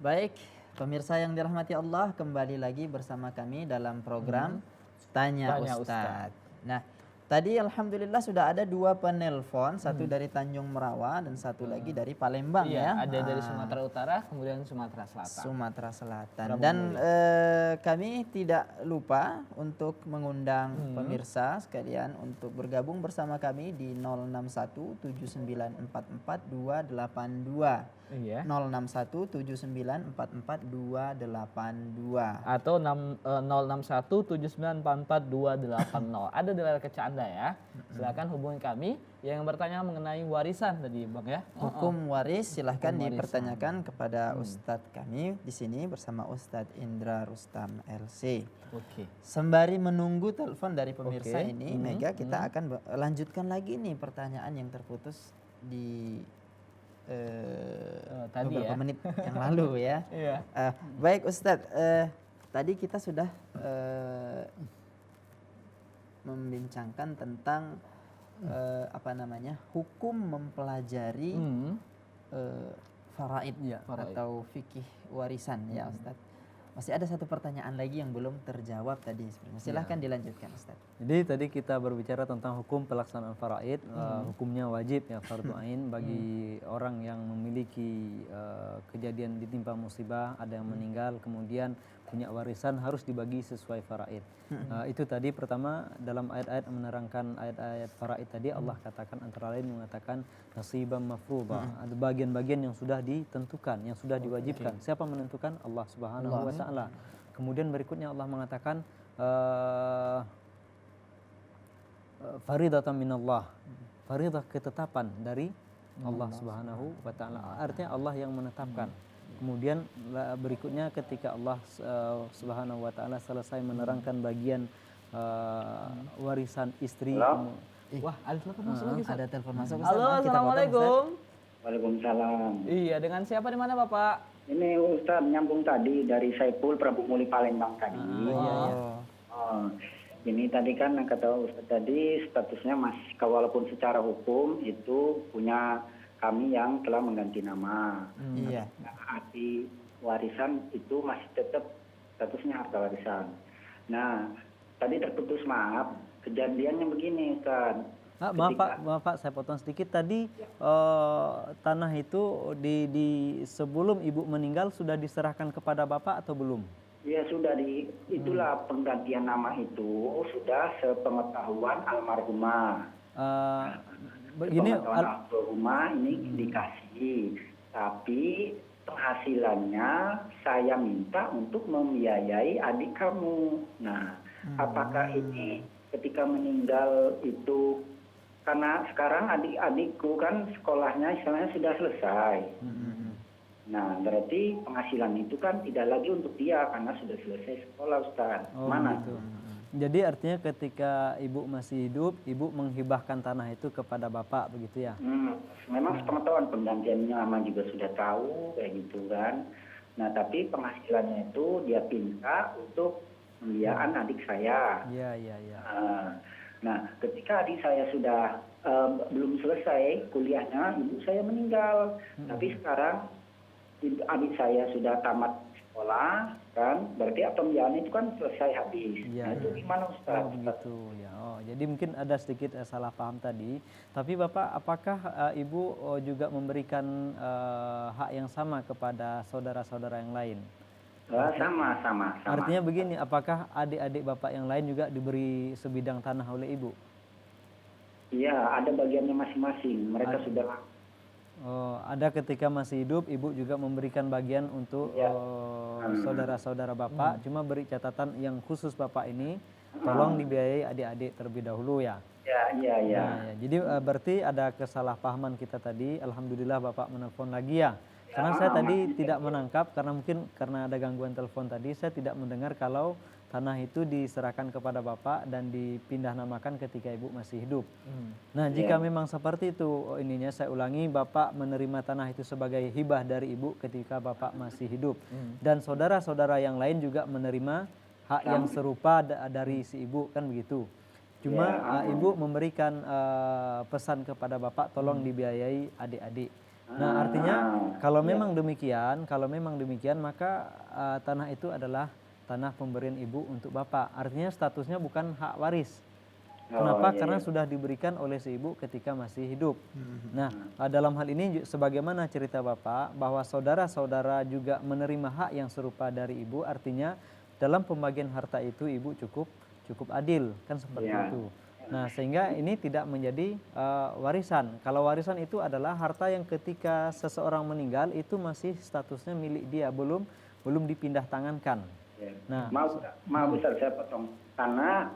Baik, pemirsa yang dirahmati Allah, kembali lagi bersama kami dalam program Tanya Tanya Ustadz. Nah, tadi alhamdulillah sudah ada 2 penelpon, satu dari Tanjung Merawa dan satu lagi dari Palembang Iya, ya. ada dari Sumatera Utara, kemudian Sumatera Selatan. Sumatera Selatan. Prabu Dan Muli. kami tidak lupa untuk mengundang pemirsa sekalian untuk bergabung bersama kami di 061 7944 282. Iya. 061 7944 282. Atau 06179442280. Ada di layar kaca Anda ya. Silakan hubungi kami yang bertanya mengenai warisan tadi, Bang ya. Hukum waris silahkan Hukum warisan. dipertanyakan kepada Ustadz kami di sini bersama Ustadz Indra Rustam LC. Oke. Sembari menunggu telepon dari pemirsa Oke. ini, Mega, kita akan lanjutkan lagi nih pertanyaan yang terputus di tadi beberapa ya. menit yang lalu ya. Iya. Baik Ustadz, tadi kita sudah membincangkan tentang hukum mempelajari faraid Iya, faraid. atau fikih warisan ya Ustadz. Masih ada satu pertanyaan lagi yang belum terjawab tadi sebenarnya. Silahkan dilanjutkan Ustadz. Jadi tadi kita berbicara tentang hukum pelaksanaan faraid, hukumnya wajib ya fardu ain bagi orang yang memiliki kejadian ditimpa musibah, ada yang meninggal kemudian punya warisan harus dibagi sesuai faraid. Itu tadi pertama dalam ayat-ayat menerangkan ayat-ayat faraid tadi Allah katakan antara lain mengatakan nasiban mafruḍa, ada bagian-bagian yang sudah ditentukan, yang sudah diwajibkan. Siapa menentukan? Allah Subhanahu wa taala. Kemudian berikutnya Allah mengatakan faridatan minallah, faridah ketetapan dari Allah Subhanahu wa taala. Artinya Allah yang menetapkan. Kemudian berikutnya ketika Allah Subhanahu wa taala selesai menerangkan bagian warisan istri. Wah, ada telepon masuk lagi. Ada telepon masuk Ustadz. Halo, Maaf, kita potong, assalamualaikum. Waalaikumsalam. Iya, dengan siapa di mana Bapak? Ini Ustaz nyambung tadi dari Saiful Prabu Muli Palembang tadi. Ini tadi kan kata Ustaz tadi statusnya masih walaupun secara hukum itu punya kami yang telah mengganti nama. Iya. Arti warisan itu masih tetap statusnya harta warisan. Nah, tadi terputus maaf, kejadiannya begini Ustaz. Maaf Pak, saya potong sedikit tadi tanah itu di sebelum ibu meninggal sudah diserahkan kepada Bapak atau belum? Ya sudah itulah penggantian nama itu sudah sepengetahuan almarhumah. Begini, almarhumah ini dikasih, tapi penghasilannya saya minta untuk membiayai adik kamu. Nah, apakah ini ketika meninggal itu karena sekarang adik-adikku kan sekolahnya istilahnya sudah selesai. Nah, berarti penghasilan itu kan tidak lagi untuk dia karena sudah selesai sekolah, Ustaz. Mana gitu. Jadi artinya ketika ibu masih hidup, ibu menghibahkan tanah itu kepada bapak, begitu ya? Memang sepengetahuan penggantiannya nama juga sudah tahu kayak gitu kan. Nah, tapi penghasilannya itu dia pinta untuk pembiayaan adik saya. Iya. Nah, ketika adik saya sudah belum selesai kuliahnya, ibu saya meninggal. Tapi sekarang adik saya sudah tamat sekolah, kan? Berarti pembiayaan itu kan selesai habis. Iya, nah, itu gimana Ustaz? Begitu ya. Jadi mungkin ada sedikit salah paham tadi. Tapi Bapak, apakah Ibu juga memberikan hak yang sama kepada saudara-saudara yang lain? Sama. Artinya begini, apakah adik-adik Bapak yang lain juga diberi sebidang tanah oleh Ibu? Iya, ada bagiannya masing-masing. Mereka sudah. Ada ketika masih hidup, Ibu juga memberikan bagian untuk saudara-saudara Bapak. Cuma beri catatan yang khusus Bapak ini, tolong dibiayai adik-adik terlebih dahulu ya. Iya. Nah, jadi berarti ada kesalahpahaman kita tadi. Alhamdulillah Bapak menelpon lagi ya. Karena saya tadi tidak menangkap, karena ada gangguan telepon tadi, saya tidak mendengar kalau tanah itu diserahkan kepada Bapak dan dipindah namakan ketika Ibu masih hidup. Nah, jika memang seperti itu, saya ulangi, Bapak menerima tanah itu sebagai hibah dari Ibu ketika Bapak masih hidup. Dan saudara-saudara yang lain juga menerima hak yang serupa dari si Ibu, kan begitu. Cuma Ibu memberikan pesan kepada Bapak, tolong dibiayai adik-adik. Nah, artinya kalau memang demikian maka tanah itu adalah tanah pemberian ibu untuk bapak. Artinya statusnya bukan hak waris. Kenapa? Karena sudah diberikan oleh si ibu ketika masih hidup. Nah, dalam hal ini sebagaimana cerita bapak bahwa saudara-saudara juga menerima hak yang serupa dari ibu, artinya dalam pembagian harta itu ibu cukup adil, kan seperti itu. Nah, sehingga ini tidak menjadi warisan. Kalau warisan itu adalah harta yang ketika seseorang meninggal itu masih statusnya milik dia, belum dipindah tangankan. Nah, maaf Ustaz, saya potong. Karena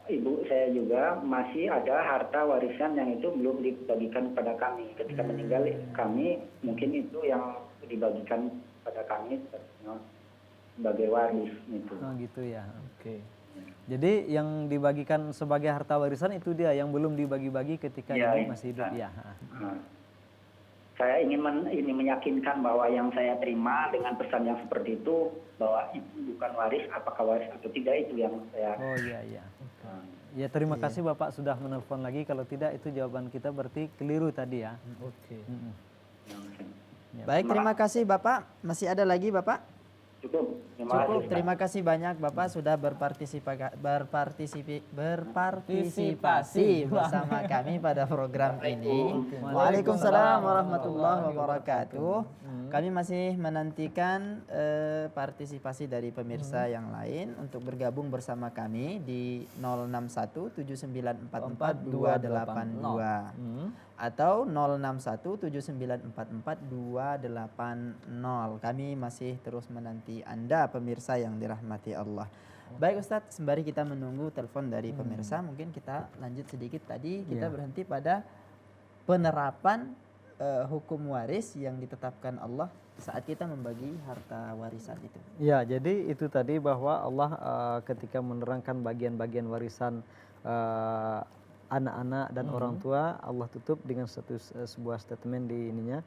ibu saya juga masih ada harta warisan yang itu belum dibagikan kepada kami. Ketika meninggal kami, mungkin itu yang dibagikan pada kami sebagai waris gitu. oh gitu ya. Oke. Jadi yang dibagikan sebagai harta warisan itu dia yang belum dibagi-bagi ketika ibu masih hidup ya. Saya ingin meyakinkan bahwa yang saya terima dengan pesan yang seperti itu bahwa itu bukan waris, apakah waris atau tidak itu yang saya. Oh iya. Ya terima kasih Bapak sudah menelpon lagi. Kalau tidak itu jawaban kita berarti keliru tadi ya. Oke. Baik, terima kasih Bapak. Masih ada lagi Bapak? Cukup. Terima kasih banyak Bapak sudah berpartisipasi bersama kami pada program ini. Waalaikumsalam warahmatullahi wabarakatuh. Kami masih menantikan partisipasi dari pemirsa yang lain untuk bergabung bersama kami di 06179442282 atau 06179442280. Kami masih terus menanti Anda pemirsa yang dirahmati Allah. Baik Ustadz, sembari kita menunggu telepon dari pemirsa, mungkin kita lanjut sedikit. Tadi kita berhenti pada penerapan hukum waris yang ditetapkan Allah saat kita membagi harta warisan itu. Ya, jadi itu tadi bahwa Allah ketika menerangkan bagian-bagian warisan anak-anak dan orang tua, Allah tutup dengan sebuah statement di ininya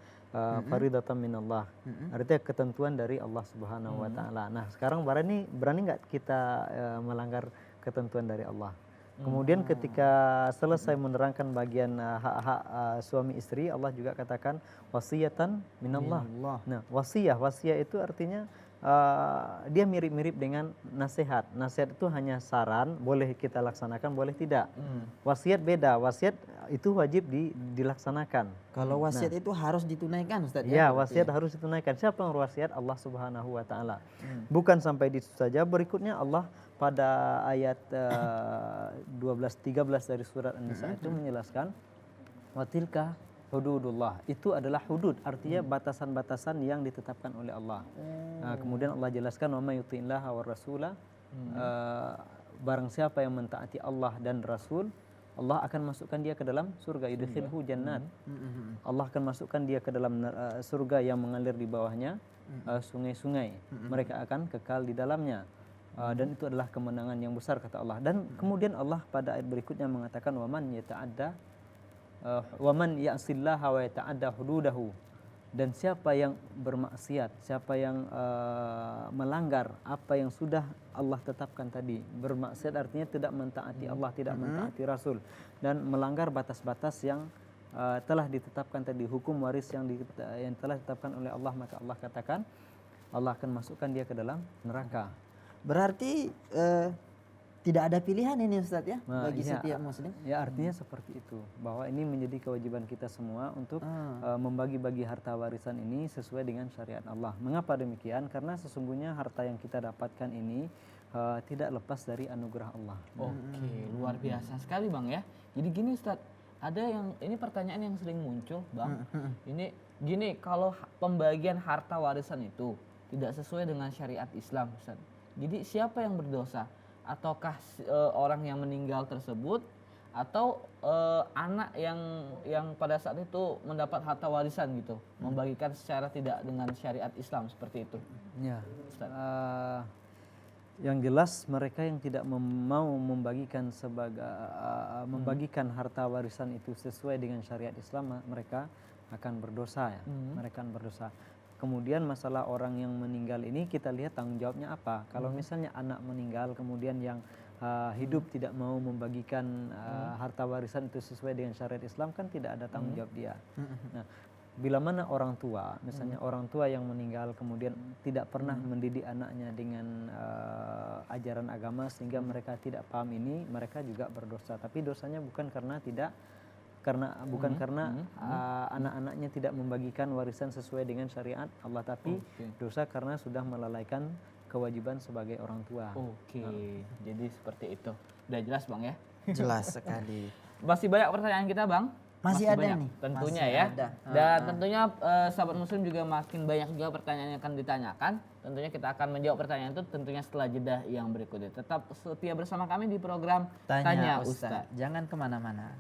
faridatan minallah. Artinya ketentuan dari Allah Subhanahu wa taala. Nah, sekarang berani nggak kita melanggar ketentuan dari Allah? Kemudian ketika selesai menerangkan bagian hak-hak suami istri, Allah juga katakan wasiyatan minallah. Nah, wasiat itu artinya dia mirip-mirip dengan nasihat. Nasihat itu hanya saran, boleh kita laksanakan, boleh tidak. Wasiat beda, wasiat itu wajib dilaksanakan. Kalau wasiat itu harus ditunaikan Ustaz ya? Ya, wasiat harus ditunaikan. Siapa yang berwasiat? Allah Subhanahu wa taala. Bukan sampai di situ saja, berikutnya Allah pada ayat 12-13 dari surat An-Nisa itu menjelaskan watilka hududullah, itu adalah hudud, artinya batasan-batasan yang ditetapkan oleh Allah. Nah, kemudian Allah jelaskan wa may yuti'illaha war rasula, barang siapa yang mentaati Allah dan Rasul, Allah akan masukkan dia ke dalam surga, yudkhilhu jannat. Allah akan masukkan dia ke dalam surga yang mengalir di bawahnya sungai-sungai. Mereka akan kekal di dalamnya. Dan itu adalah kemenangan yang besar kata Allah. Dan kemudian Allah pada ayat berikutnya mengatakan waman yata'adda waman ya'sillaha wa yata'adda hududahu, dan siapa yang bermaksiat, siapa yang melanggar apa yang sudah Allah tetapkan tadi. Bermaksiat artinya tidak mentaati Allah, tidak mentaati Rasul, dan melanggar batas-batas yang telah ditetapkan tadi, hukum waris yang telah ditetapkan oleh Allah, maka Allah katakan Allah akan masukkan dia ke dalam neraka. Berarti tidak ada pilihan ini Ustaz ya, bagi setiap muslim. Ya, artinya seperti itu, bahwa ini menjadi kewajiban kita semua untuk membagi-bagi harta warisan ini sesuai dengan syariat Allah. Mengapa demikian? Karena sesungguhnya harta yang kita dapatkan ini tidak lepas dari anugerah Allah. Oke, luar biasa sekali Bang ya. Jadi gini Ustaz, ada yang ini pertanyaan yang sering muncul Bang. Ini gini, kalau pembagian harta warisan itu tidak sesuai dengan syariat Islam Ustaz, jadi siapa yang berdosa? Ataukah orang yang meninggal tersebut, atau anak yang pada saat itu mendapat harta warisan gitu, membagikan secara tidak dengan syariat Islam seperti itu? Ya, yang jelas mereka yang tidak mau membagikan membagikan harta warisan itu sesuai dengan syariat Islam, mereka akan berdosa ya. Mereka akan berdosa. Kemudian masalah orang yang meninggal ini kita lihat tanggung jawabnya apa. Kalau misalnya anak meninggal kemudian yang hidup tidak mau membagikan harta warisan itu sesuai dengan syariat Islam, kan tidak ada tanggung jawab dia. Nah, bila mana orang tua, misalnya orang tua yang meninggal kemudian tidak pernah mendidik anaknya dengan ajaran agama sehingga mereka tidak paham ini, mereka juga berdosa. Tapi dosanya bukan karena anak-anaknya tidak membagikan warisan sesuai dengan syariat Allah, tapi dosa karena sudah melalaikan kewajiban sebagai orang tua. Jadi seperti itu. Udah jelas Bang ya? Jelas sekali. Masih banyak pertanyaan kita Bang? Masih ada banyak, nih. tentunya Masih ya. ada. Dan tentunya sahabat muslim juga makin banyak juga pertanyaan yang akan ditanyakan. Tentunya kita akan menjawab pertanyaan itu tentunya setelah jeda yang berikutnya. Tetap setia bersama kami di program Tanya Ustaz. Jangan kemana-mana.